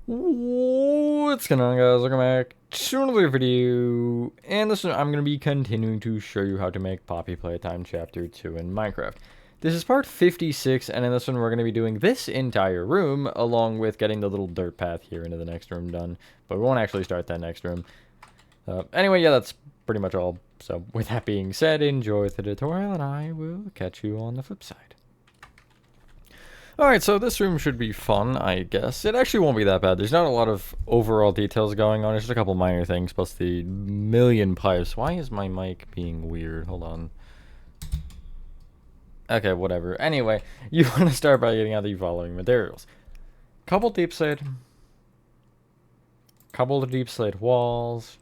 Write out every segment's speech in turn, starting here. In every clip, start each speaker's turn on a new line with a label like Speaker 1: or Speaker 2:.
Speaker 1: What's going on, guys? Welcome back to another video. And this one, I'm going to be continuing to show you how to make Poppy Playtime Chapter 2 in Minecraft. This is part 56, and in this one, we're going to be doing this entire room, along with getting the little dirt path here into the next room done. But we won't actually start that next room. Anyway, yeah, that's pretty much all. So, with that being said, enjoy the tutorial, and I will catch you on the flip side. Alright, so this room should be fun, I guess. It actually won't be that bad. There's not a lot of overall details going on. There's just a couple minor things, plus the million pipes. Why is my mic being weird? Hold on. Okay, whatever. Anyway, you want to start by getting out the following materials. Couple deep slate. Couple of deep slate walls.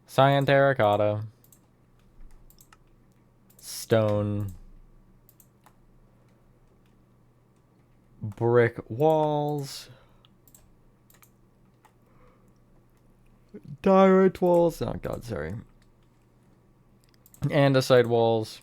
Speaker 1: Cyan terracotta. Stone. Brick walls, direct walls, oh god, sorry, andesite walls,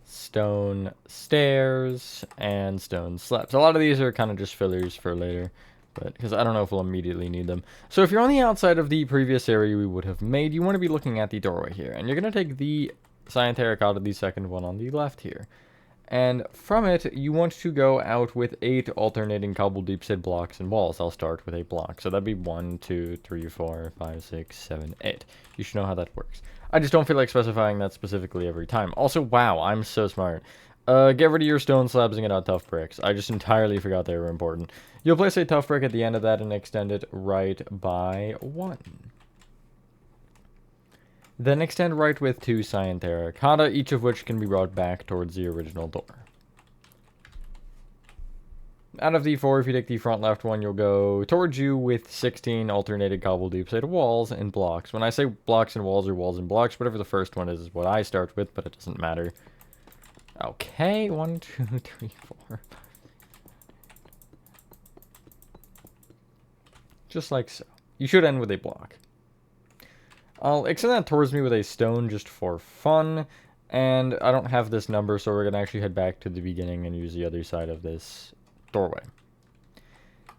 Speaker 1: stone stairs, and stone slabs. A lot of these are kind of just fillers for later, but because I don't know if we'll immediately need them. So if you're on the outside of the previous area we would have made, you want to be looking at the doorway here, and you're going to take the cyan terracotta, the second one on the left here. And from it, you want to go out with 8 alternating cobble deep slate blocks and walls. I'll start with 8 blocks. So that'd be 1, 2, 3, 4, 5, 6, 7, 8. You should know how that works. I just don't feel like specifying that specifically every time. Also, wow, I'm so smart. Get rid of your stone slabs and get out tough bricks. I just entirely forgot they were important. You'll place a tough brick at the end of that and extend it right by 1. Then extend right with 2 cyan terracotta, each of which can be brought back towards the original door. Out of the 4, if you take the front left one, you'll go towards you with 16 alternated cobble deep slate walls and blocks. When I say blocks and walls or walls and blocks, whatever the first one is what I start with, but it doesn't matter. Okay, 1, 2, 3, 4. Just like so. You should end with a block. I'll extend that towards me with a stone just for fun, and I don't have this number, so we're going to actually head back to the beginning and use the other side of this doorway.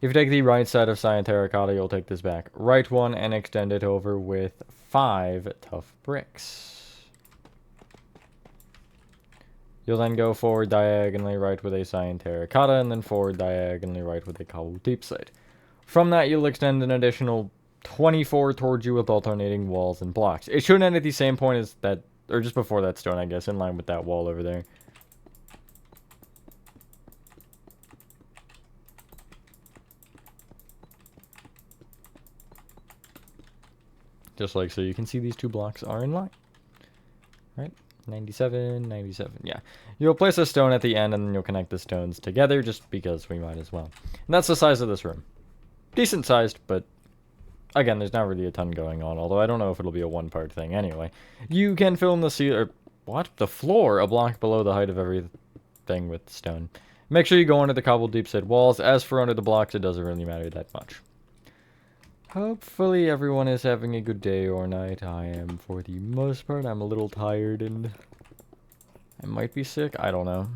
Speaker 1: If you take the right side of cyan terracotta, you'll take this back right one and extend it over with 5 tough bricks. You'll then go forward diagonally right with a cyan terracotta, and then forward diagonally right with a cobble deep slate. From that, you'll extend an additional 24 towards you with alternating walls and blocks. It should end at the same point as that, or just before that stone, I guess, in line with that wall over there. Just like so, you can see these 2 blocks are in line. Right? 97, 97, yeah. You'll place a stone at the end, and then you'll connect the stones together, just because we might as well. And that's the size of this room. Decent sized, but again, there's not really a ton going on, although I don't know if it'll be a one-part thing anyway. You can fill in the the floor a block below the height of everything with stone. Make sure you go under the cobble deep slate walls. As for under the blocks, it doesn't really matter that much. Hopefully everyone is having a good day or night. I am for the most part. I'm a little tired and I might be sick. I don't know.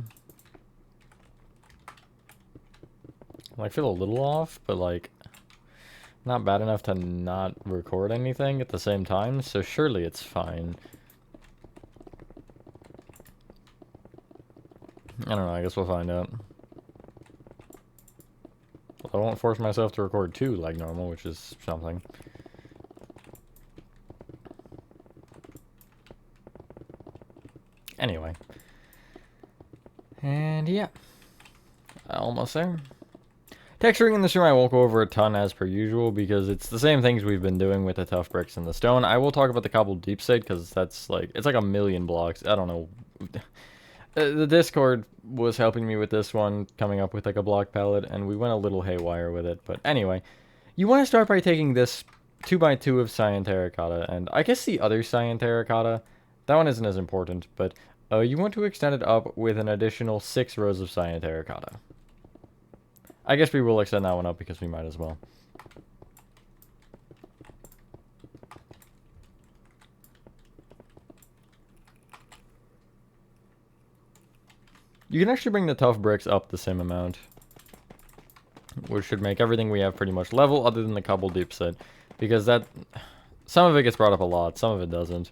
Speaker 1: I feel a little off, but like not bad enough to not record anything at the same time, so surely it's fine. I don't know, I guess we'll find out. I won't force myself to record 2 like normal, which is something. Anyway. And yeah. Almost there. Texturing in this room I won't go over a ton as per usual because it's the same things we've been doing with the tough bricks and the stone. I will talk about the cobble deep slate because that's like, it's like a million blocks. I don't know. The Discord was helping me with this one, coming up with like a block palette, and we went a little haywire with it. But anyway, you want to start by taking this 2x2 of cyan terracotta, and I guess the other cyan terracotta, that one isn't as important, but you want to extend it up with an additional 6 rows of cyan terracotta. I guess we will extend that one up because we might as well. You can actually bring the tough bricks up the same amount. which should make everything we have pretty much level other than the cobble deep set, because that some of it gets brought up a lot, some of it doesn't.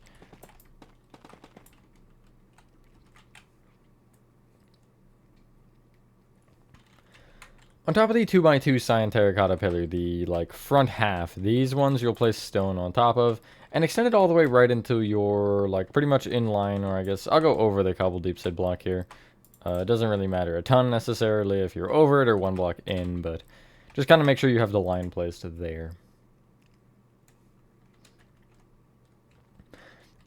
Speaker 1: On top of the 2x2 cyan terracotta pillar, the like front half, these ones you'll place stone on top of and extend it all the way right into your like pretty much in line, or I guess I'll go over the cobble deep set block here. It doesn't really matter a ton necessarily if you're over it or one block in, but just kind of make sure you have the line placed there.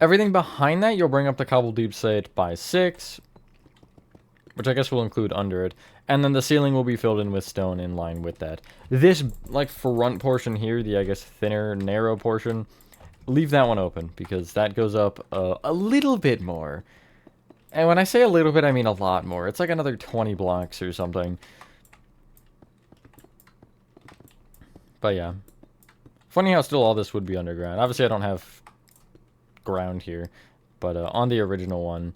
Speaker 1: Everything behind that, you'll bring up the cobble deep set by 6, which I guess will include under it, and then the ceiling will be filled in with stone in line with that. This, like, front portion here, the, I guess, thinner, narrow portion, leave that one open, because that goes up a little bit more. And when I say a little bit, I mean a lot more. It's like another 20 blocks or something. But yeah. Funny how still all this would be underground. Obviously, I don't have ground here, but on the original one,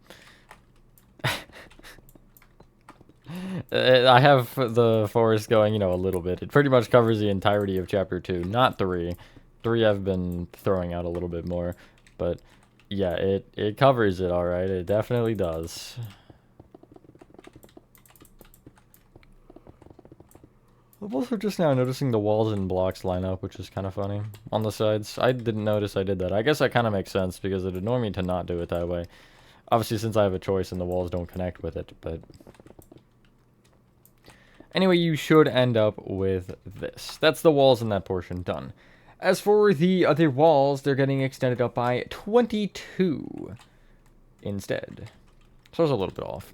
Speaker 1: I have the forest going, you know, a little bit. It pretty much covers the entirety of Chapter 2, not 3. 3 I've been throwing out a little bit more, but yeah, it covers it alright. It definitely does. I'm also just now noticing the walls and blocks line up, which is kind of funny. On the sides, I didn't notice I did that. I guess that kind of makes sense, because it'd annoy me to not do it that way. Obviously, since I have a choice and the walls don't connect with it, but anyway, you should end up with this. That's the walls in that portion done. As for the other walls, they're getting extended up by 22 instead. So it's a little bit off.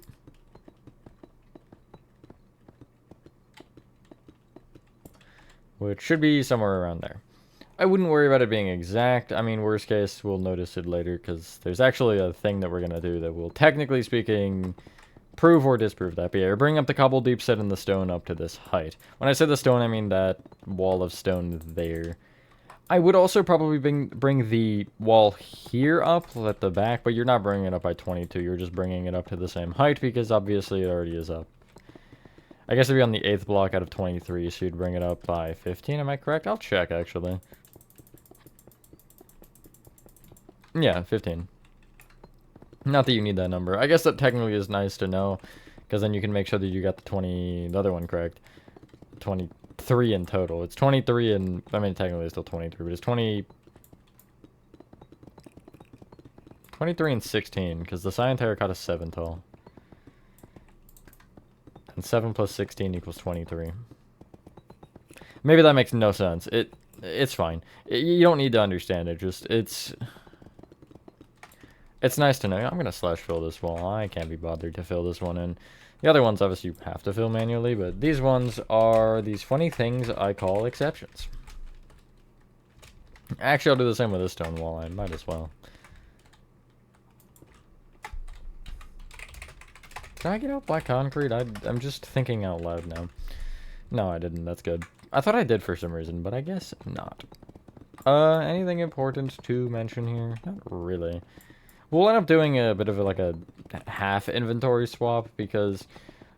Speaker 1: Which should be somewhere around there. I wouldn't worry about it being exact. I mean, worst case, we'll notice it later, because there's actually a thing that we're going to do that will, technically speaking, prove or disprove that. But yeah, bring up the cobble deep set and the stone up to this height. When I say the stone, I mean that wall of stone there. I would also probably bring the wall here up at the back, but you're not bringing it up by 22. You're just bringing it up to the same height, because obviously it already is up. I guess it'd be on the 8th block out of 23, so you'd bring it up by 15, am I correct? I'll check, actually. Yeah, 15. Not that you need that number. I guess that technically is nice to know, because then you can make sure that you got the other one correct. 23 in total. It's 23 and, I mean, technically it's still 23, but it's 23 and 16, because the cyan terracotta is 7 tall. And 7 plus 16 equals 23. Maybe that makes no sense. It's fine. You don't need to understand it. Just, it's nice to know. I'm going to slash fill this wall. I can't be bothered to fill this one in. The other ones, obviously, you have to fill manually, but these ones are these funny things I call exceptions. Actually, I'll do the same with this stone wall. I might as well. Did I get out black concrete? I'm just thinking out loud now. No, I didn't. That's good. I thought I did for some reason, but I guess not. Anything important to mention here? Not really. We'll end up doing a bit of like a half inventory swap, because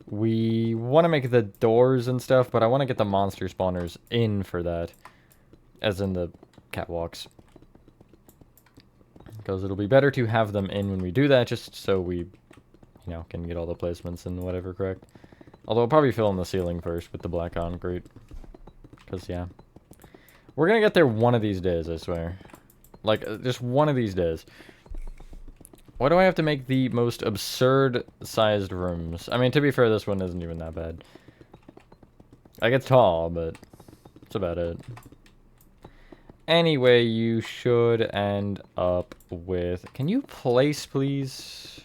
Speaker 1: we want to make the doors and stuff, but I want to get the monster spawners in for that. As in the catwalks. Because it'll be better to have them in when we do that, just so we, you know, can get all the placements and whatever correct. Although I'll probably fill in the ceiling first with the black concrete. Because, yeah. We're going to get there one of these days, I swear. Like, just one of these days. Why do I have to make the most absurd-sized rooms? I mean, to be fair, this one isn't even that bad. Like, it's tall, but that's about it. Anyway, you should end up with... Can you place, please?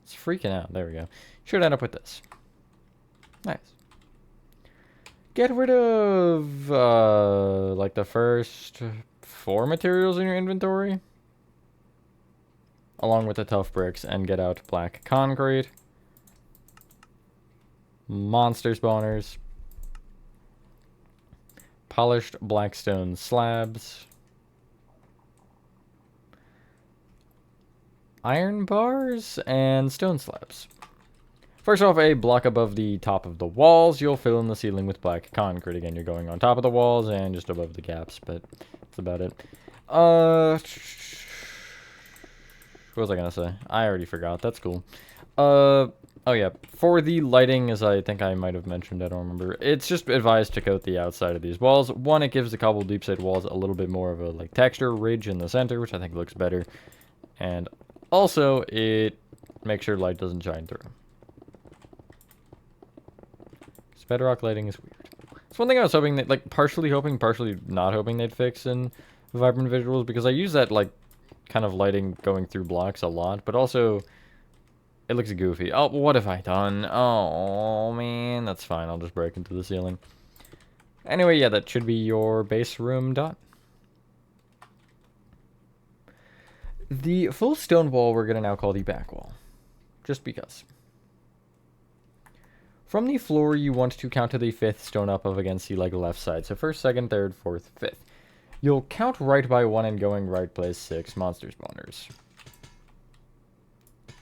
Speaker 1: It's freaking out. There we go. Should end up with this. Nice. Get rid of, like, the first 4 materials in your inventory. Along with the tough bricks, and get out black concrete. Monster spawners. Polished blackstone slabs. Iron bars and stone slabs. First off, a block above the top of the walls, you'll fill in the ceiling with black concrete. Again, you're going on top of the walls and just above the gaps, but that's about it. What was I gonna say? I already forgot. That's cool. Oh yeah, for the lighting, as I think I might have mentioned, I don't remember, it's just advised to coat the outside of these walls. One, it gives the cobbled deep side walls a little bit more of a like texture ridge in the center, which I think looks better. And also, it makes sure light doesn't shine through. This bedrock lighting is weird. It's one thing I was hoping that, like, partially hoping, partially not hoping they'd fix in Vibrant Visuals, because I use that, like, kind of lighting going through blocks a lot, but also it looks goofy. Oh, what have I done? Oh, man. That's fine. I'll just break into the ceiling. Anyway, yeah, that should be your base room done. The full stone wall we're going to now call the back wall. Just because. From the floor, you want to count to the 5th stone up against the like left side. So 1st, 2nd, 3rd, 4th, 5th. You'll count right by 1 and going right place 6 monster spawners.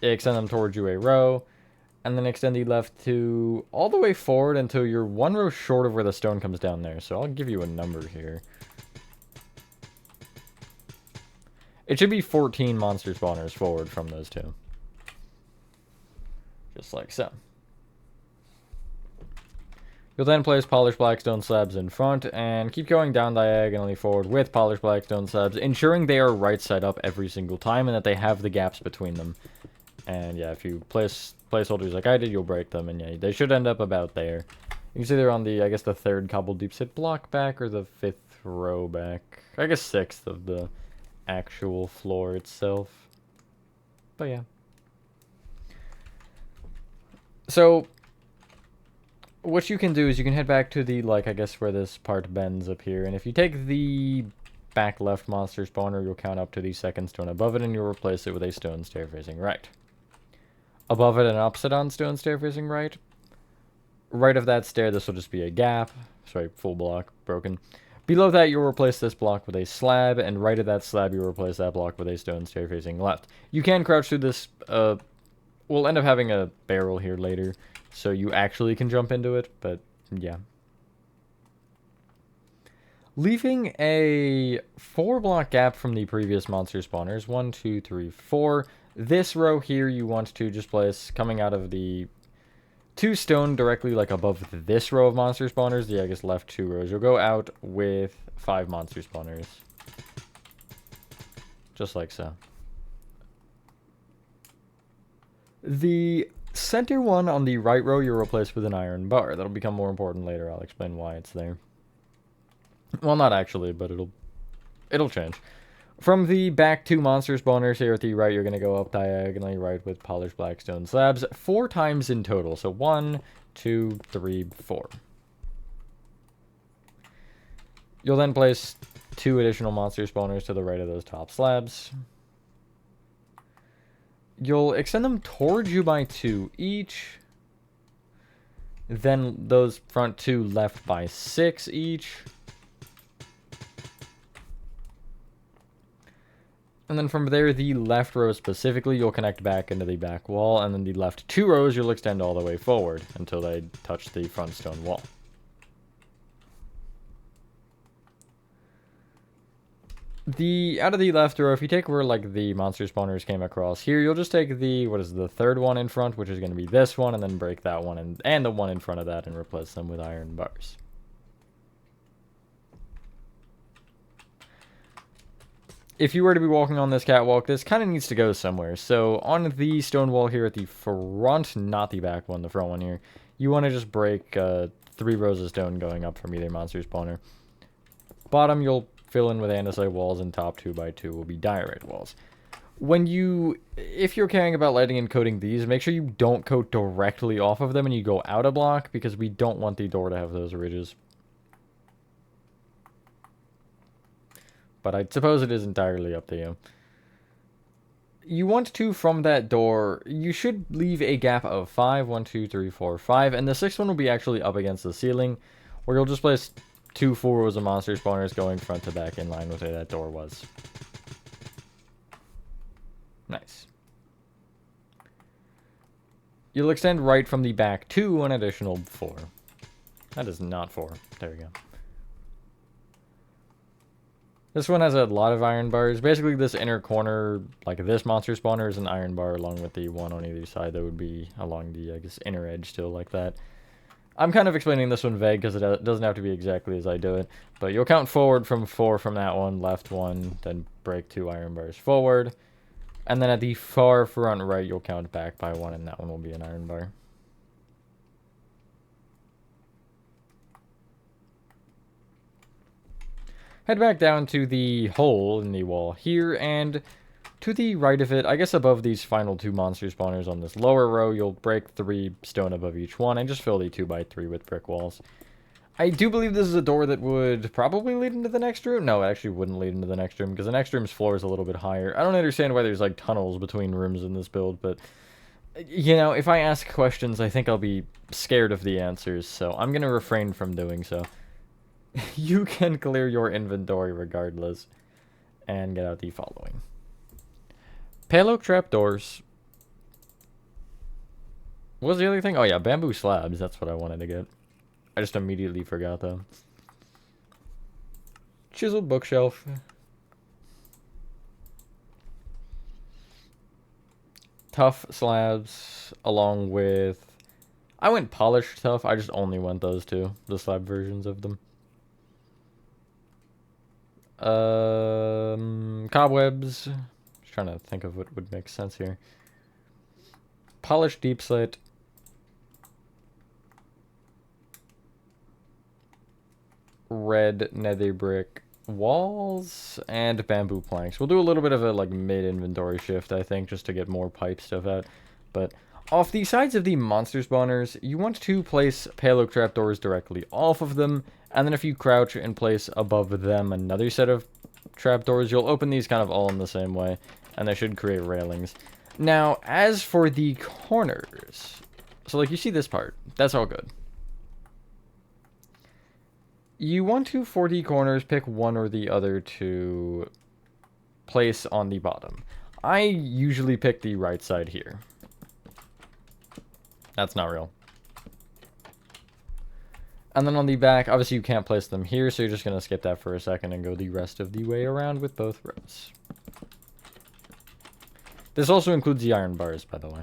Speaker 1: Extend them towards you a row, and then extend the left to all the way forward until you're 1 row short of where the stone comes down there. So I'll give you a number here. It should be 14 monster spawners forward from those two. Just like so. You'll then place polished black stone slabs in front and keep going down diagonally forward with polished black stone slabs, ensuring they are right side up every single time and that they have the gaps between them. And yeah, if you place placeholders like I did, you'll break them, and yeah, they should end up about there. You can see they're on the, I guess, the 3rd cobbled deep set block back, or the 5th row back. I guess 6th of the actual floor itself. But yeah. So what you can do is you can head back to the, like, I guess where this part bends up here, and if you take the back left monster spawner, you'll count up to the 2nd stone above it, and you'll replace it with a stone stair facing right. Above it, an upside down stone stair facing right. Right of that stair, this will just be a gap. Sorry, full block, broken. Below that, you'll replace this block with a slab, and right of that slab, you'll replace that block with a stone stair facing left. You can crouch through this, we'll end up having a barrel here later, so you actually can jump into it, but yeah. Leaving a 4 block gap from the previous monster spawners, 1, 2, 3, 4. This row here you want to just place coming out of the 2 stone directly like above this row of monster spawners, the I guess left 2 rows. You'll go out with 5 monster spawners. Just like so. The center one on the right row you'll replace with an iron bar. That'll become more important later. I'll explain why it's there. Well, not actually, but it'll change. From the back 2 monster spawners here at the right, you're going to go up diagonally right with polished black stone slabs 4 times in total. So 1, 2, 3, 4. You'll then place 2 additional monster spawners to the right of those top slabs. You'll extend them towards you by 2 each. Then those front 2 left by 6 each. And then from there, the left row specifically, you'll connect back into the back wall. And then the left 2 rows, you'll extend all the way forward until they touch the front stone wall. Out of the left row, if you take where like the monster spawners came across here, you'll just take the, what is the 3rd one in front, which is going to be this one, and then break that one and the one in front of that and replace them with iron bars. If you were to be walking on this catwalk, this kind of needs to go somewhere. So on the stone wall here at the front, not the back one, the front one here, you want to just break 3 rows of stone going up from either monster spawner. Bottom, you'll fill in with andesite walls, and top 2 by 2 will be diorite walls. If you're caring about lighting and coating these, make sure you don't coat directly off of them and you go out a block, because we don't want the door to have those ridges. But I suppose it is entirely up to you. You want to, from that door, you should leave a gap of 5, 1, 2, 3, 4, 5, and the 6th one will be actually up against the ceiling, where you'll just place 2 full rows of monster spawners going front to back in line with where that door was. Nice. You'll extend right from the back to an additional 4. That is not 4. There we go. This one has a lot of iron bars. Basically, this inner corner, like this monster spawner, is an iron bar along with the one on either side that would be along the, I guess, inner edge still like that. I'm kind of explaining this one vague because it doesn't have to be exactly as I do it. But you'll count forward from 4 from that one, left 1, then break 2 iron bars forward. And then at the far front right, you'll count back by 1, and that one will be an iron bar. Head back down to the hole in the wall here, and to the right of it, I guess above these final 2 monster spawners on this lower row, you'll break 3 stone above each one, and just fill the 2x3 with brick walls. I do believe this is a door that would probably lead into the next room. No, it actually wouldn't lead into the next room, because the next room's floor is a little bit higher. I don't understand why there's, like, tunnels between rooms in this build, but, you know, if I ask questions, I think I'll be scared of the answers, so I'm going to refrain from doing so. You can clear your inventory regardless, and get out the following. Pale oak trapdoors. What was the other thing? Oh yeah, bamboo slabs, that's what I wanted to get. I just immediately forgot them. Chiseled bookshelf. Tough slabs, along with... I went polished tough, I just only went those two, the slab versions of them. Cobwebs. Just trying to think of what would make sense here. Polished deep slate. Red nether brick walls and bamboo planks. We'll do a little bit of a like mid-inventory shift, I think, just to get more pipe stuff out. But off the sides of the monster spawners, you want to place pale oak trapdoors directly off of them, and then if you crouch and place above them another set of trapdoors, you'll open these kind of all in the same way, and they should create railings. Now, as for the corners, so like you see this part, that's all good. You want to, for the corners, pick one or the other to place on the bottom. I usually pick the right side here. That's not real. And then on the back, obviously you can't place them here, so you're just going to skip that for a second and go the rest of the way around with both rows. This also includes the iron bars, by the way.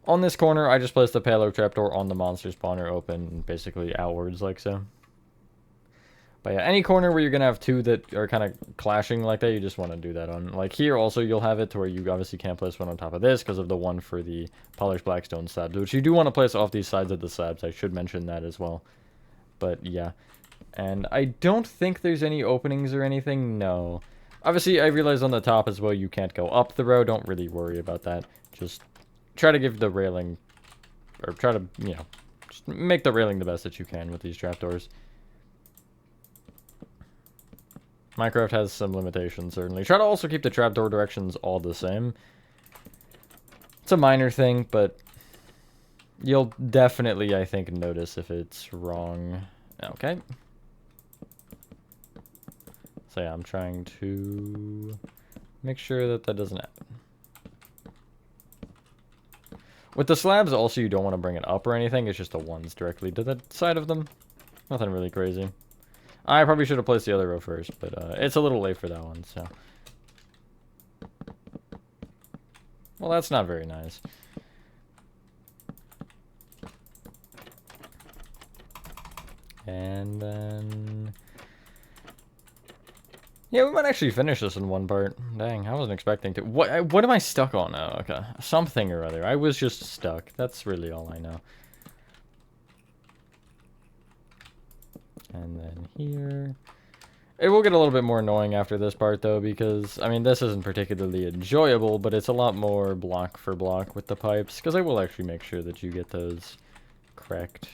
Speaker 1: On this corner, I just placed the pale oak trapdoor on the monster spawner open, basically outwards like so. But yeah, any corner where you're going to have 2 that are kind of clashing like that, you just want to do that on. Like here also, you'll have it to where you obviously can't place one on top of this because of the one for the polished blackstone slabs, which you do want to place off these sides of the slabs. I should mention that as well. But yeah. And I don't think there's any openings or anything. No. Obviously, I realize on the top as well you can't go up the row. Don't really worry about that. Just try to give the railing, or try to, you know, just make the railing the best that you can with these trapdoors. Minecraft has some limitations, certainly. Try to also keep the trapdoor directions all the same. It's a minor thing, but you'll definitely, I think, notice if it's wrong. Okay. So yeah, I'm trying to make sure that that doesn't happen. With the slabs, also, you don't want to bring it up or anything. It's just the ones directly to the side of them. Nothing really crazy. I probably should have placed the other row first, but it's a little late for that one, so. Well, that's not very nice. And then... yeah, we might actually finish this in one part. Dang, I wasn't expecting to. What am I stuck on now? Okay, something or other. I was just stuck. That's really all I know. And then here. It will get a little bit more annoying after this part, though, because, I mean, this isn't particularly enjoyable, but it's a lot more block for block with the pipes, because I will actually make sure that you get those correct.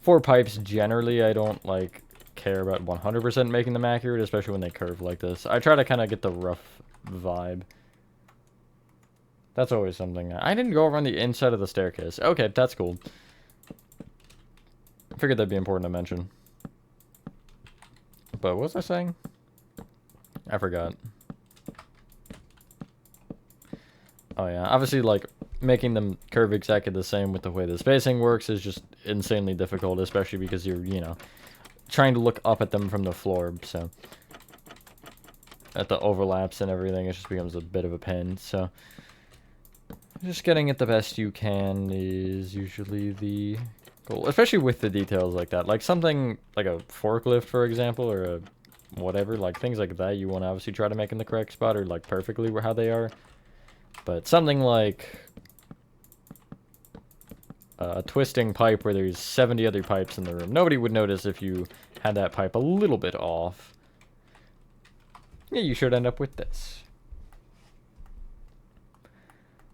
Speaker 1: For pipes, generally, I don't, like, care about 100% making them accurate, especially when they curve like this. I try to kind of get the rough vibe. That's always something. I didn't go around the inside of the staircase. Okay, that's cool. I figured that'd be important to mention. But what was I saying? I forgot. Oh yeah, obviously like making them curve exactly the same with the way the spacing works is just insanely difficult, especially because you're, you know, trying to look up at them from the floor, so at the overlaps and everything, it just becomes a bit of a pain. So just getting it the best you can is usually the goal, especially with the details like that. Like something like a forklift, for example, or a whatever, like things like that you want to obviously try to make in the correct spot or like perfectly how they are. But something like a twisting pipe where there's 70 other pipes in the room, nobody would notice if you had that pipe a little bit off. Yeah, you should end up with this.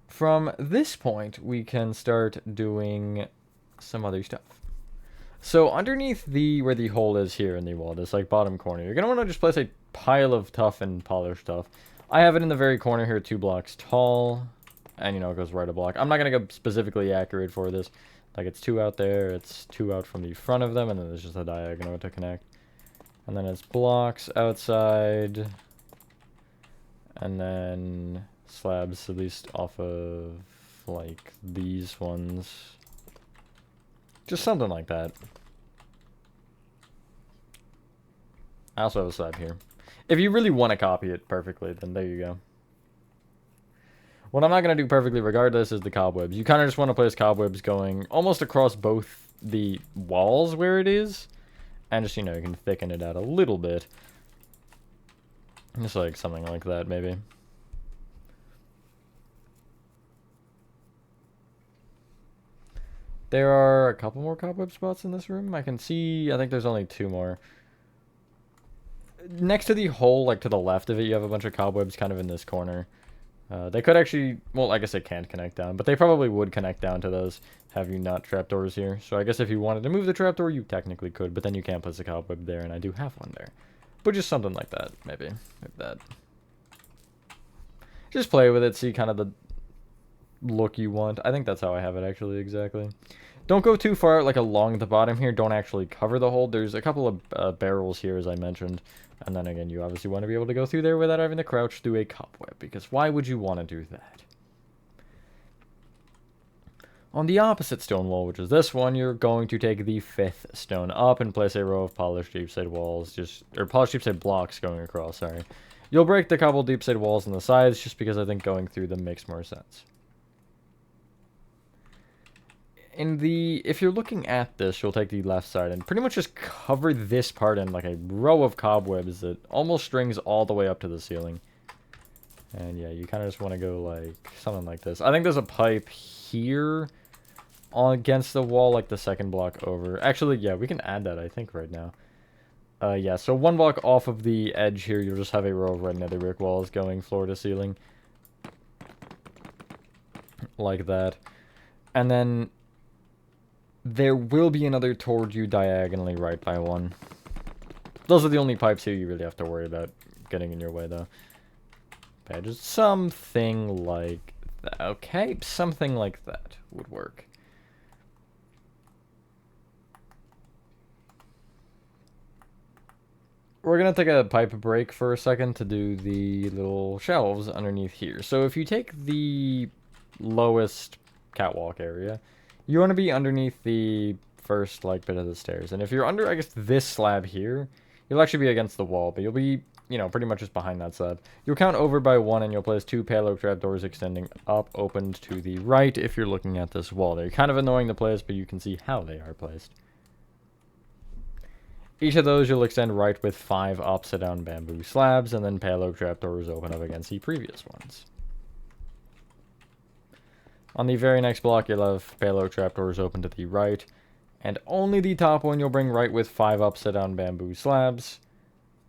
Speaker 1: From this point, we can start doing some other stuff. So underneath where the hole is here in the wall, this like bottom corner, you're gonna want to just place a pile of tough and polished stuff. I have it in the very corner here, 2 blocks tall, and you know, it goes right a block. I'm not gonna go specifically accurate for this. Like it's 2 out there, it's 2 out from the front of them, and then there's just a diagonal to connect. And then it's blocks outside, and then slabs at least off of like these ones. Just something like that. I also have a slab here. If you really want to copy it perfectly, then there you go. What I'm not going to do perfectly regardless is the cobwebs. You kind of just want to place cobwebs going almost across both the walls where it is. And just, you know, you can thicken it out a little bit. Just like something like that, maybe. There are a couple more cobweb spots in this room. I can see, I think there's only 2 more. Next to the hole, like to the left of it, you have a bunch of cobwebs kind of in this corner. They could actually, well, I guess they can't connect down, but they probably would connect down to those, have you not trapdoors here. So I guess if you wanted to move the trapdoor, you technically could, but then you can't place a cobweb there, and I do have one there. But just something like that, maybe. Like that. Just play with it, see kind of the look you want. I think that's how I have it, actually, exactly. Don't go too far, like, along the bottom here. Don't actually cover the hole. There's a couple of barrels here, as I mentioned. And then, again, you obviously want to be able to go through there without having to crouch through a cobweb, because why would you want to do that? On the opposite stone wall, which is this one, you're going to take the 5th stone up and place a row of polished deep-side walls, or polished deep-side blocks going across, sorry. You'll break the couple deep-side walls on the sides, just because I think going through them makes more sense. If you're looking at this, you'll take the left side and pretty much just cover this part in like a row of cobwebs that almost strings all the way up to the ceiling. And yeah, you kind of just want to go like something like this. I think there's a pipe here against the wall, like the 2nd block over. Actually, yeah, we can add that, I think, right now. Yeah, so 1 block off of the edge here, you'll just have a row of red nether brick walls going floor to ceiling. Like that. And then there will be another toward you diagonally right by 1. Those are the only pipes here you really have to worry about getting in your way, though. Okay, just something like that. Okay, something like that would work. We're going to take a pipe break for a second to do the little shelves underneath here. So if you take the lowest catwalk area, you want to be underneath the first, like, bit of the stairs. And if you're under, I guess, this slab here, you'll actually be against the wall, but you'll be, you know, pretty much just behind that slab. You'll count over by 1, and you'll place 2 pale oak trapdoors extending up, opened to the right if you're looking at this wall. They're kind of annoying to place, but you can see how they are placed. Each of those you'll extend right with 5 upside-down bamboo slabs, and then pale oak trapdoors open up against the previous ones. On the very next block, you'll have pale oak trapdoors open to the right, and only the top one you'll bring right with 5 upside-down bamboo slabs,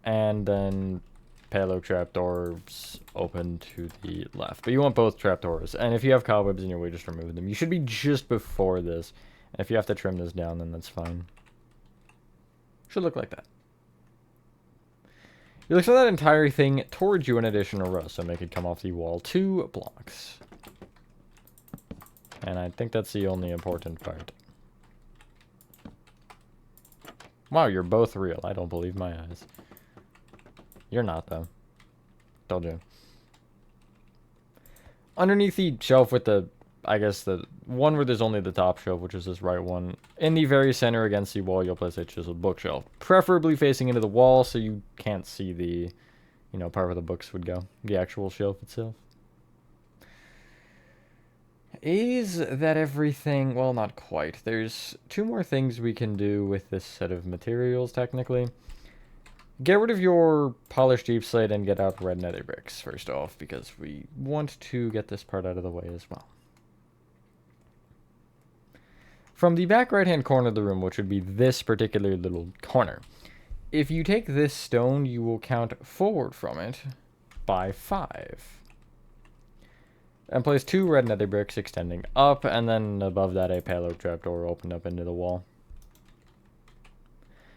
Speaker 1: and then pale oak trapdoors open to the left. But you want both trapdoors, and if you have cobwebs in your way, just remove them. You should be just before this, and if you have to trim this down, then that's fine. Should look like that. You'll extend that entire thing towards you in additional row, so make it come off the wall 2 blocks. And I think that's the only important part. Wow, you're both real. I don't believe my eyes. You're not, though. Told you. underneath the shelf with the, I guess the one where there's only the top shelf, which is this right one, in the very center against the wall, you'll place a chiseled bookshelf, preferably facing into the wall so you can't see the, you know, part where the books would go, the actual shelf itself. Is that everything? Well, not quite. There's 2 more things we can do with this set of materials, technically. Get rid of your polished deep slate and get out red nether bricks, first off, because we want to get this part out of the way as well. From the back right-hand corner of the room, which would be this particular little corner, if you take this stone, you will count forward from it by 5. And place 2 red nether bricks extending up, and then above that a pale oak trapdoor opened up into the wall.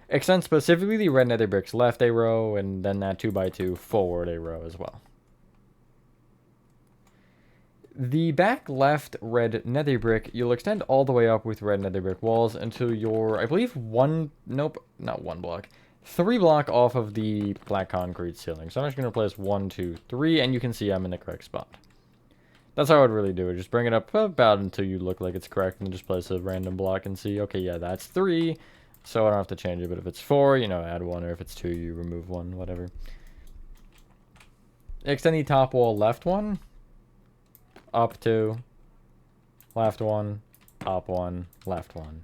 Speaker 1: Extend specifically the red nether bricks left a row, and then that 2x2 forward a row as well. The back left red nether brick, you'll extend all the way up with red nether brick walls until you're, I believe, not 1 block, 3 block off of the black concrete ceiling. So I'm just going to place 1, 2, 3, and you can see I'm in the correct spot. That's how I'd really do it. Just bring it up about until you look like it's correct, and just place a random block and see, okay, yeah, that's 3, so I don't have to change it. But if it's 4, you know, add 1, or if it's 2, you remove 1, whatever. Extend the top wall left 1, up 2, left 1, up 1, left 1.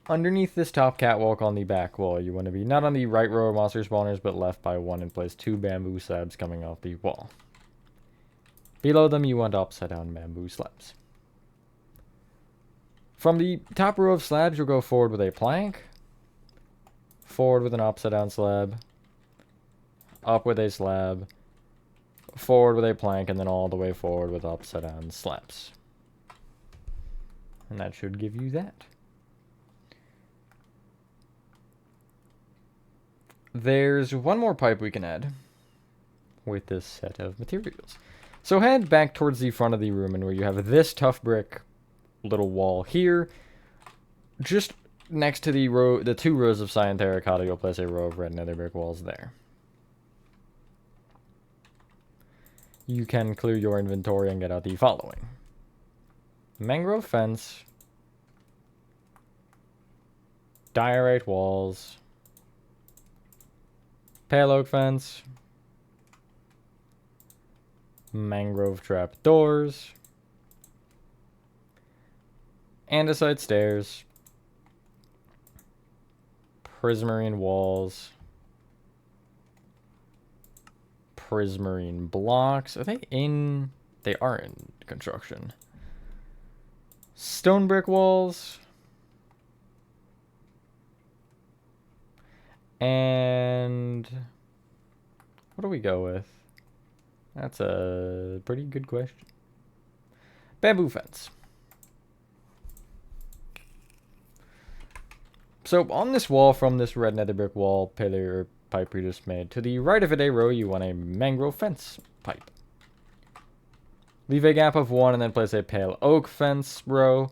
Speaker 1: Underneath this top catwalk on the back wall, you want to be not on the right row of monster spawners, but left by 1, and place 2 bamboo slabs coming off the wall. Below them, you want upside down bamboo slabs. From the top row of slabs, you'll go forward with a plank, forward with an upside down slab, up with a slab, forward with a plank, and then all the way forward with upside down slabs. And that should give you that. There's 1 more pipe we can add with this set of materials. So head back towards the front of the room, and where you have this tough brick little wall here, just next to the 2 rows of cyan terracotta, you'll place a row of red nether brick walls there. You can clear your inventory and get out the following: mangrove fence, diorite walls, pale oak fence, mangrove trap doors, andesite stairs, prismarine walls, prismarine blocks. Are they in? They are in construction. Stone brick walls. And what do we go with? That's a pretty good question. Bamboo fence. So on this wall, from this red nether brick wall pillar pipe we just made, to the right of it a row, you want a mangrove fence pipe. Leave a gap of 1 and then place a pale oak fence row,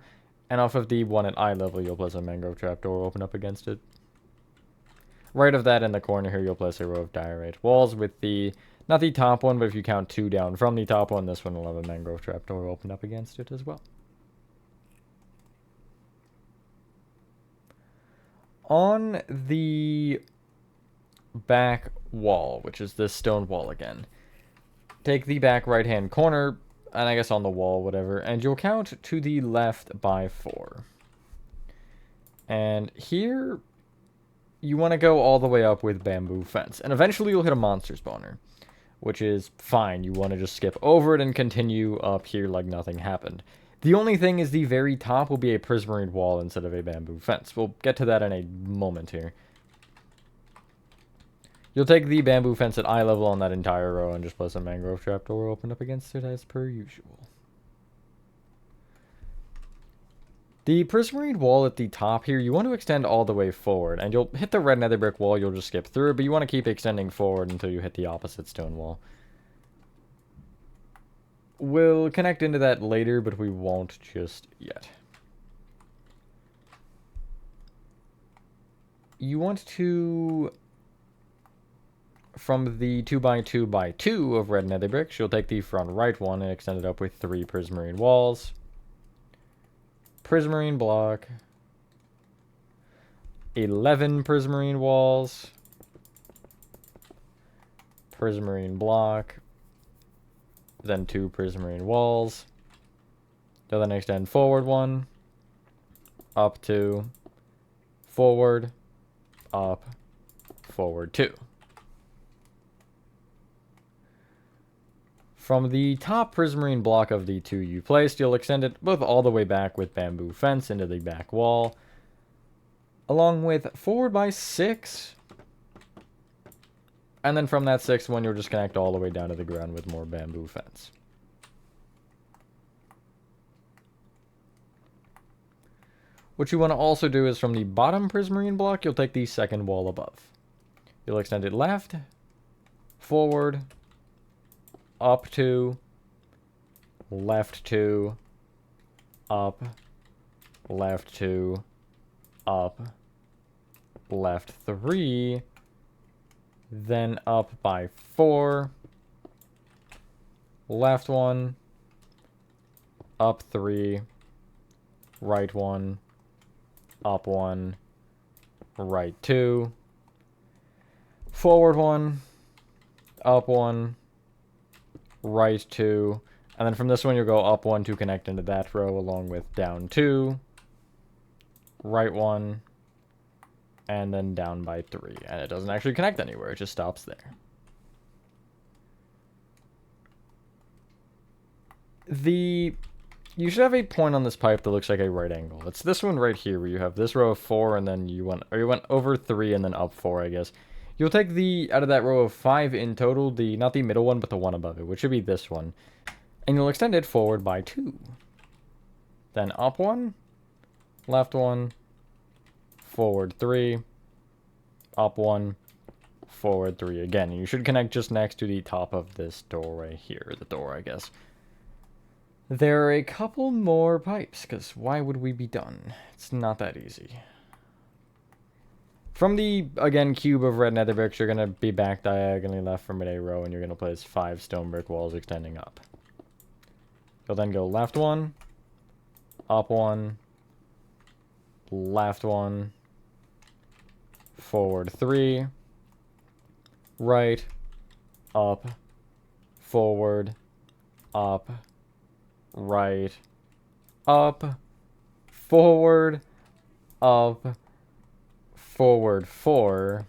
Speaker 1: and off of the one at eye level, you'll place a mangrove trapdoor open up against it. Right of that in the corner here, you'll place a row of diorite walls with the, not the top one, but if you count 2 down from the top one, this one will have a mangrove trapdoor open up against it as well. On the back wall, which is this stone wall again, take the back right-hand corner, and I guess on the wall, whatever, and you'll count to the left by 4. And here, you want to go all the way up with bamboo fence. And eventually you'll hit a monster spawner, which is fine. You want to just skip over it and continue up here like nothing happened. The only thing is the very top will be a prismarine wall instead of a bamboo fence. We'll get to that in a moment here. You'll take the bamboo fence at eye level on that entire row and just place a mangrove trapdoor open up against it as per usual. The prismarine wall at the top here, you want to extend all the way forward, and you'll hit the red nether brick wall, you'll just skip through it, but you want to keep extending forward until you hit the opposite stone wall. We'll connect into that later, but we won't just yet. You want to From the 2x2x2 of red nether bricks, you'll take the front right one and extend it up with 3 prismarine walls. Prismarine block. 11 prismarine walls. Prismarine block. Then 2 prismarine walls. You'll then extend forward 1. Up 2. Forward. Up. Forward 2. From the top prismarine block of the 2 you placed, you'll extend it both all the way back with bamboo fence into the back wall, along with forward by 6. And then from that 6th one, you'll just connect all the way down to the ground with more bamboo fence. What you want to also do is from the bottom prismarine block, you'll take the second wall above. You'll extend it left, forward, up 2, left 2, up, left 2, up, left 3, then up by 4, left 1, up 3, right 1, up 1, right 2, forward 1, up 1, right 2, and then from this one you'll go up 1 to connect into that row, along with down 2, right 1, and then down by 3. And it doesn't actually connect anywhere, it just stops there. You should have a point on this pipe that looks like a right angle. It's this one right here, where you have this row of 4, and then you went over 3 and then up 4, I guess. You'll take out of that row of 5 in total, not the middle one, but the one above it, which should be this one. And you'll extend it forward by 2. Then up 1, left 1, forward 3, up 1, forward 3 again. And you should connect just next to the top of this doorway here, the door, I guess. There are a couple more pipes, because why would we be done? It's not that easy. From the, again, cube of red nether bricks, you're going to be back diagonally left from a row, and you're going to place 5 stone brick walls extending up. You'll then go left 1, up 1, left 1, forward 3, right, up, forward, up, right, up, forward, up, forward 4,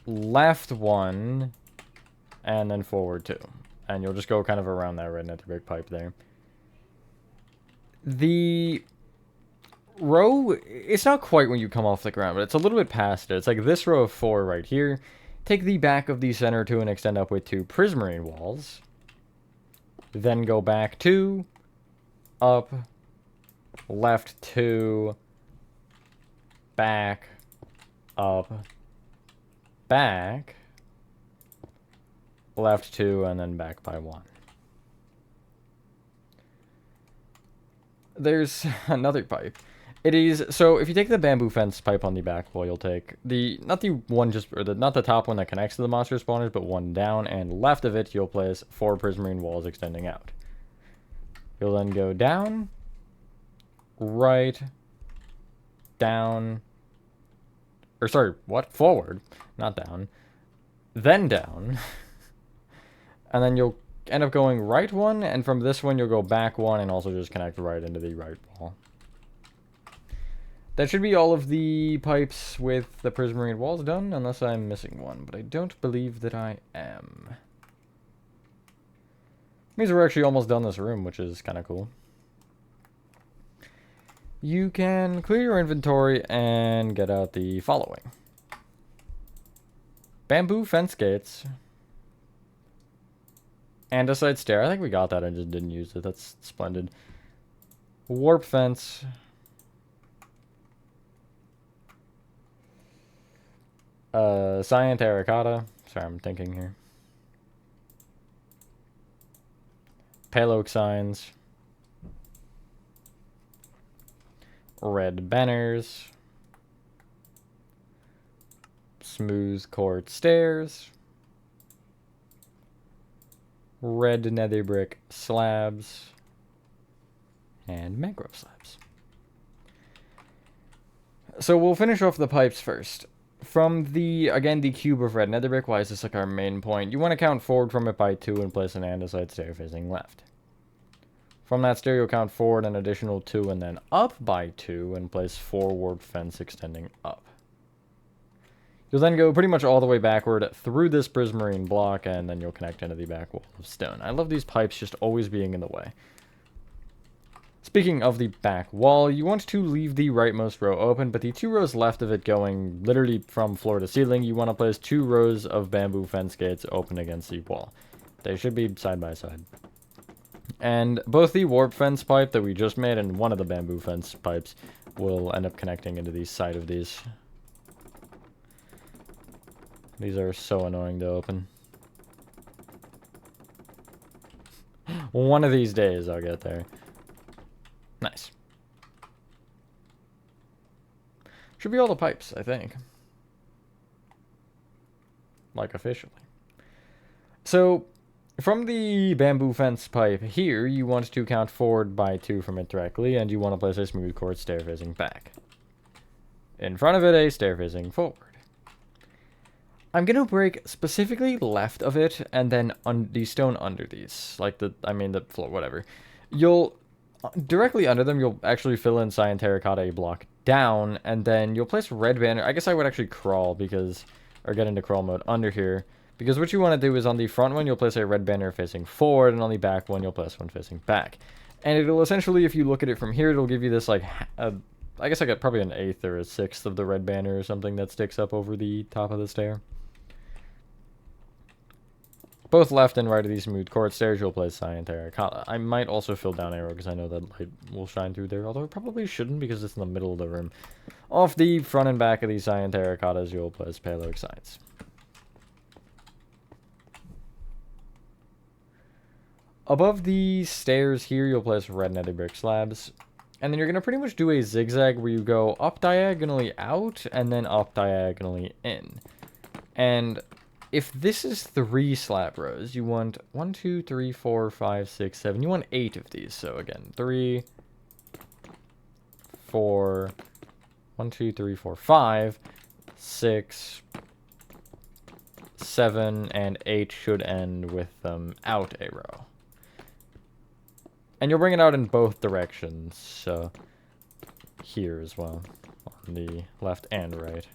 Speaker 1: left 1, and then forward 2. And you'll just go kind of around that red nether brick pipe there. The row, it's not quite when you come off the ground, but it's a little bit past it. It's like this row of 4 right here. Take the back of the center 2 and extend up with 2 prismarine walls. Then go back 2, up, left 2, back, up, back, left 2, and then back by 1. There's another pipe. It is, so if you take the bamboo fence pipe on the back wall, you'll take not the top one that connects to the monster spawners, but one down, and left of it, you'll place 4 prismarine walls extending out. You'll then go down, right, down, or sorry, what? Forward, not down, then down, and then you'll end up going right 1, and from this one, you'll go back 1, and also just connect right into the right wall. That should be all of the pipes with the prismarine walls done, unless I'm missing one, but I don't believe that I am. Means we're actually almost done this room, which is kind of cool. You can clear your inventory and get out the following. Bamboo fence gates. Andesite stair. I think we got that and just didn't use it. That's splendid. Warp fence. Cyan terracotta. Sorry, I'm thinking here. Pale oak signs. Red banners. smooth quartz stairs, red nether brick slabs, and mangrove slabs. So we'll finish off the pipes first. From again, the cube of red nether brick, why is this like our main point? You want to count forward from it by 2 and place an andesite stair facing left. From that stair, you'll count forward an additional 2 and then up by 2 and place 4 warp fence extending up. You'll then go pretty much all the way backward through this prismarine block, and then you'll connect into the back wall of stone. I love these pipes just always being in the way. Speaking of the back wall, you want to leave the rightmost row open, but the 2 rows left of it going literally from floor to ceiling, you want to place 2 rows of bamboo fence gates open against the wall. They should be side by side. And both the warp fence pipe that we just made and one of the bamboo fence pipes will end up connecting into the side of these. These are so annoying to open. One of these days I'll get there. Nice. Should be all the pipes, I think. Like, officially. So, from the bamboo fence pipe here, you want to count forward by 2 from it directly, and you want to place a smooth quartz stair facing back. In front of it, a stair facing forward. I'm going to break specifically left of it, and then the stone under these. Like the floor, whatever. Directly under them, you'll actually fill in cyan terracotta a block down, and then you'll place red banner. I guess I would actually crawl or get into crawl mode under here. Because what you want to do is on the front one, you'll place a red banner facing forward, and on the back one, you'll place one facing back. And it'll essentially, if you look at it from here, it'll give you this, like, I guess I got probably an 1/8 or a 1/6 of the red banner or something that sticks up over the top of the stair. Both left and right of these smooth quartz stairs, you'll place cyan terracotta. I might also fill down arrow because I know that light will shine through there, although it probably shouldn't because it's in the middle of the room. Off the front and back of these cyan terracottas, you'll place paleoic signs. Above the stairs here, you'll place red nether brick slabs. And then you're going to pretty much do a zigzag where you go up diagonally out and then up diagonally in. And if this is 3 slab rows, you want 1, 2, 3, 4, 5, 6, 7. You want 8 of these. So again, 3, 4, 1, 2, 3, 4, 5, 6, 7, and 8 should end with out a row. And you'll bring it out in both directions, so here as well, on the left and right.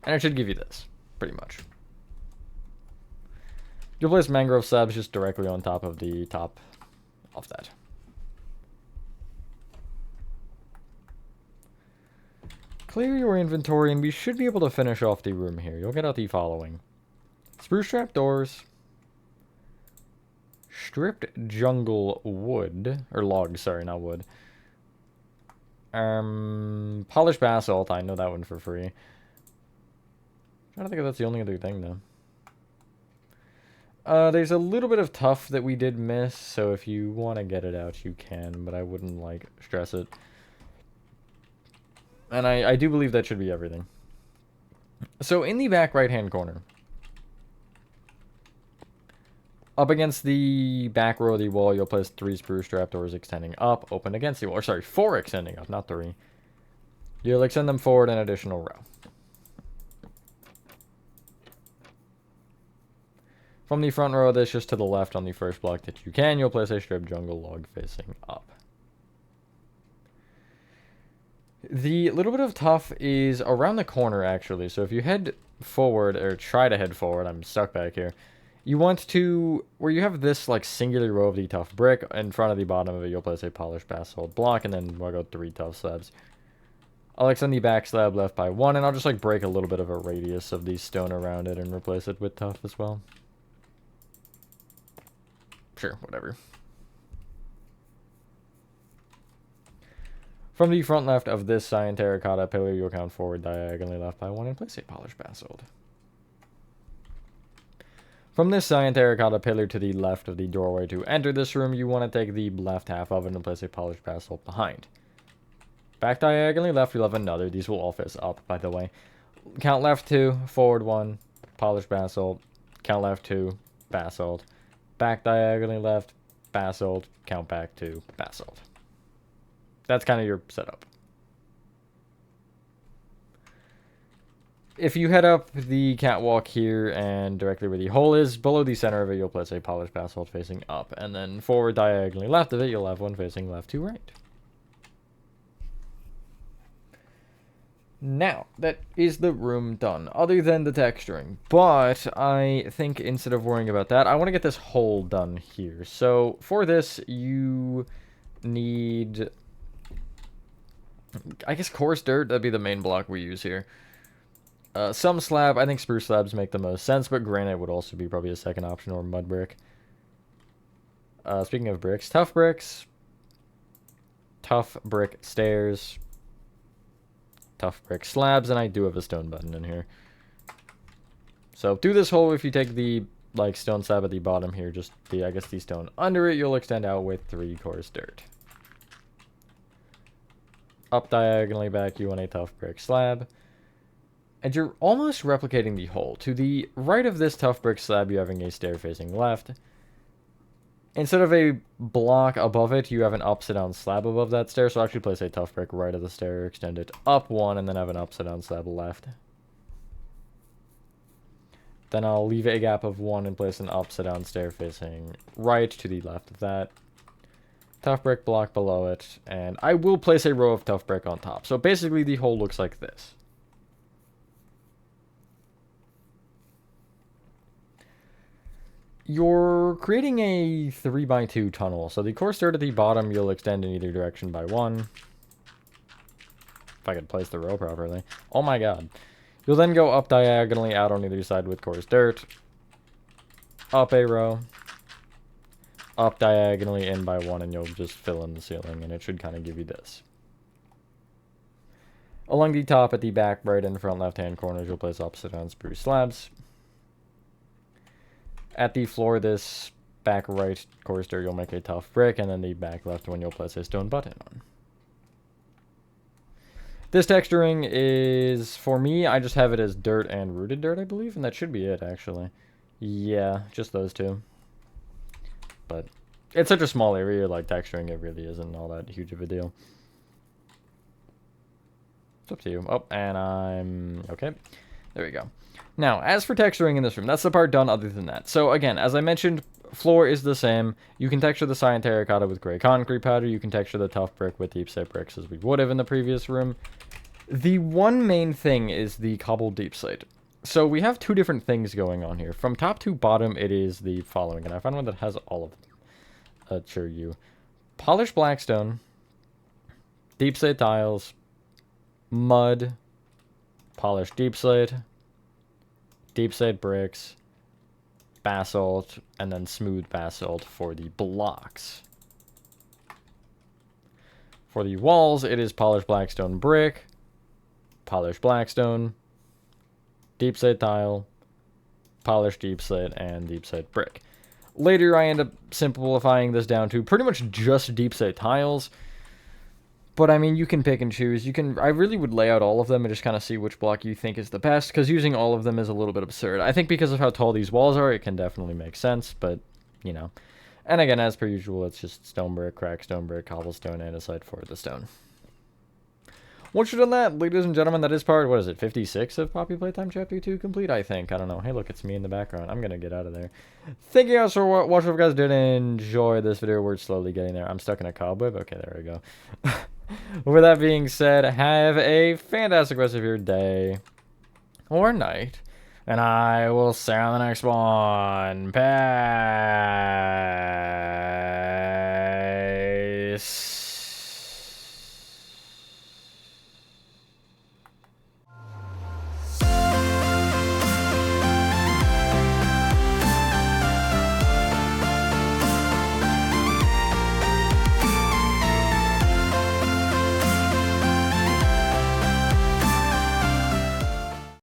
Speaker 1: And it should give you this, pretty much. You'll place mangrove slabs just directly on top of the top of that. Clear your inventory, and we should be able to finish off the room here. You'll get out the following. Spruce trap doors, stripped jungle wood, or logs, sorry, not wood. Polished basalt, I know that one for free. I'm trying to think if that's the only other thing, though. There's a little bit of tuff that we did miss, so if you want to get it out, you can, but I wouldn't, like, stress it. And I do believe that should be everything. So, in the back right-hand corner, up against the back row of the wall, you'll place 3 spruce trapdoors extending up, open against the wall. Or sorry, 4 extending up, not 3. You'll extend them forward an additional row. From the front row of this, just to the left on the first block that you can, you'll place a strip jungle log facing up. The little bit of tuff is around the corner, actually. So if you head forward, or try to head forward, I'm stuck back here. You want to, where you have this like singular row of the tough brick, in front of the bottom of it, you'll place a polished basalt block, and then we'll go 3 tough slabs. I'll extend the back slab left by 1, and I'll just like break a little bit of a radius of the stone around it and replace it with tough as well. Sure, whatever. From the front left of this cyan terracotta pillar, you'll count forward diagonally left by 1 and place a polished basalt. From this cyan terracotta pillar to the left of the doorway to enter this room, you want to take the left half of it and place a polished basalt behind. Back diagonally left, you'll have another. These will all face up, by the way. Count left 2, forward 1, polished basalt. Count left 2, basalt. Back diagonally left, basalt. Count back 2, basalt. That's kind of your setup. If you head up the catwalk here and directly where the hole is, below the center of it, you'll place a polished basalt facing up. And then forward diagonally left of it, you'll have one facing left to right. Now, that is the room done, other than the texturing. But I think instead of worrying about that, I want to get this hole done here. So for this, you need, I guess, coarse dirt. That'd be the main block we use here. Some slab. I think spruce slabs make the most sense, but granite would also be probably a second option, or mud brick. Speaking of bricks, tough brick stairs, tough brick slabs, and I do have a stone button in here. So through this hole, if you take the stone slab at the bottom here, just I guess the stone under it, you'll extend out with 3 coarse dirt. Up diagonally back, you want a tough brick slab. And you're almost replicating the hole. To the right of this tough brick slab, you're having a stair facing left. Instead of a block above it, you have an upside down slab above that stair. So actually place a tough brick right of the stair, extend it up 1, and then have an upside down slab left. Then I'll leave a gap of 1 and place an upside down stair facing right to the left of that. Tough brick block below it. And I will place a row of tough brick on top. So basically the hole looks like this. You're creating a 3x2 tunnel. So the coarse dirt at the bottom, you'll extend in either direction by 1. If I could place the row properly. Oh my god. You'll then go up diagonally out on either side with coarse dirt. Up a row. Up diagonally in by 1, and you'll just fill in the ceiling, and it should kind of give you this. Along the top at the back, right and front left-hand corners, you'll place upside down spruce slabs. At the floor, this back right coarse dirt, you'll make a tough brick, and then the back left one, you'll place a stone button on. This texturing is, for me, I just have it as dirt and rooted dirt, I believe, and that should be it, actually. Yeah, just those two. But it's such a small area, like texturing, it really isn't all that huge of a deal. It's up to you. Oh, and I'm... okay. There we go. Now, as for texturing in this room, that's the part done other than that. So again, as I mentioned, floor is the same. You can texture the cyan terracotta with gray concrete powder. You can texture the tough brick with deep slate bricks as we would have in the previous room. The one main thing is the cobbled deep slate. So we have 2 different things going on here. From top to bottom, it is the following, and I found one that has all of them. Sure you. Polished blackstone, deep slate tiles, mud, polished deep slate bricks, basalt, and then smooth basalt for the blocks. For the walls, it is polished blackstone brick, polished blackstone, deep slate tile, polished deep slate, and deep slate brick. Later, I end up simplifying this down to pretty much just deep slate tiles. But I mean, you can pick and choose. I really would lay out all of them and just kind of see which block you think is the best, because using all of them is a little bit absurd. I think because of how tall these walls are, it can definitely make sense, but, you know. And again, as per usual, it's just stone brick, cracked stone brick, cobblestone, andesite for the stone. Once you've done that, ladies and gentlemen, that is part, what is it, 56 of Poppy Playtime Chapter 2 complete, I think. I don't know. Hey, look, it's me in the background. I'm going to get out of there. Thank you guys for watching. If you guys did enjoy this video, we're slowly getting there. I'm stuck in a cobweb. Okay, there we go. With that being said, have a fantastic rest of your day or night, and I will see you on the next one. Peace.